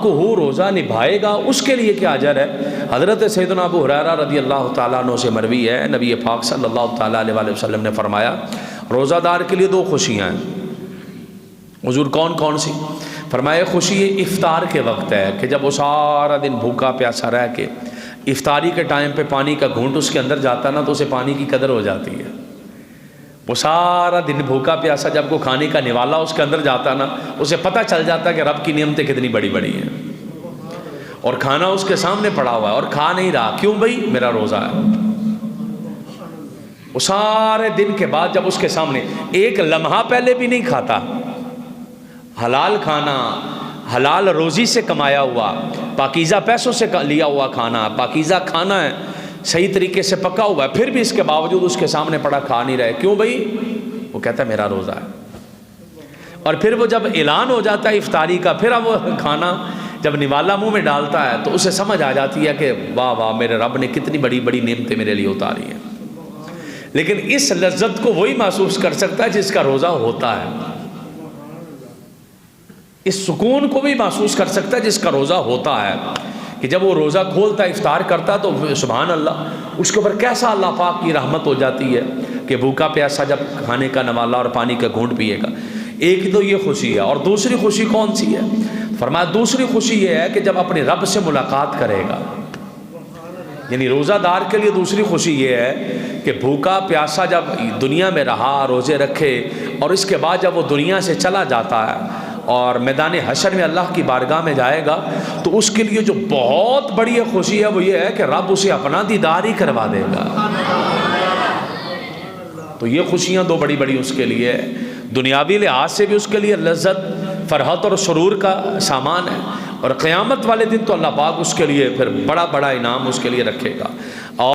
کو ہو روزہ نبھائے گا اس کے لیے کیا اجر ہے؟ حضرت سیدنا ابو ہریرہ رضی اللہ تعالیٰ عنہ سے مروی ہے، نبی پاک صلی اللہ تعالیٰ علیہ وآلہ وسلم نے فرمایا روزہ دار کے لیے دو خوشیاں ہیں۔ حضور کون کون سی؟ فرمایا خوشی افطار کے وقت ہے کہ جب وہ سارا دن بھوکا پیاسا رہ کے افطاری کے ٹائم پہ پانی کا گھونٹ اس کے اندر جاتا نا تو اسے پانی کی قدر ہو جاتی ہے۔ وہ سارا دن بھوکا پیاسا جب کو کھانے کا نوالا اس کے اندر جاتا نا اسے پتہ چل جاتا کہ رب کی نعمتیں کتنی بڑی بڑی ہیں، اور کھانا اس کے سامنے پڑا ہوا ہے اور کھا نہیں رہا، کیوں بھائی؟ میرا روزہ ہے۔ وہ سارے دن کے بعد جب اس کے سامنے ایک لمحہ پہلے بھی نہیں کھاتا، حلال کھانا، حلال روزی سے کمایا ہوا، پاکیزہ پیسوں سے لیا ہوا کھانا، پاکیزہ کھانا ہے، صحیح طریقے سے پکا ہوا ہے، پھر بھی اس کے باوجود اس کے سامنے پڑا کھا نہیں رہے، کیوں بھائی؟ وہ کہتا ہے میرا روزہ ہے۔ اور پھر وہ جب اعلان ہو جاتا ہے افطاری کا، پھر اب وہ کھانا جب نوالا منہ میں ڈالتا ہے تو اسے سمجھ آ جاتی ہے کہ واہ واہ میرے رب نے کتنی بڑی بڑی نعمتیں میرے لیے اتاری ہیں۔ لیکن اس لذت کو وہی محسوس کر سکتا ہے جس کا روزہ ہوتا ہے، اس سکون کو بھی محسوس کر سکتا ہے جس کا روزہ ہوتا ہے، کہ جب وہ روزہ کھولتا ہے افطار کرتا تو سبحان اللہ اس کے اوپر کیسا اللہ پاک کی رحمت ہو جاتی ہے کہ بھوکا پیاسا جب کھانے کا نوالا اور پانی کا گھونٹ پیے گا۔ ایک تو یہ خوشی ہے، اور دوسری خوشی کون سی ہے؟ فرمایا دوسری خوشی یہ ہے کہ جب اپنے رب سے ملاقات کرے گا، یعنی روزہ دار کے لیے دوسری خوشی یہ ہے کہ بھوکا پیاسا جب دنیا میں رہا، روزے رکھے، اور اس کے بعد جب وہ دنیا سے چلا جاتا ہے اور میدان حشر میں اللہ کی بارگاہ میں جائے گا تو اس کے لیے جو بہت بڑی خوشی ہے وہ یہ ہے کہ رب اسے اپنا دیدار ہی کروا دے گا۔ تو یہ خوشیاں دو بڑی بڑی اس کے لیے ہے، دنیاوی لحاظ سے بھی اس کے لیے لذت، فرحت اور سرور کا سامان ہے، اور قیامت والے دن تو اللہ پاک اس کے لیے پھر بڑا بڑا انعام اس کے لیے رکھے گا۔ اور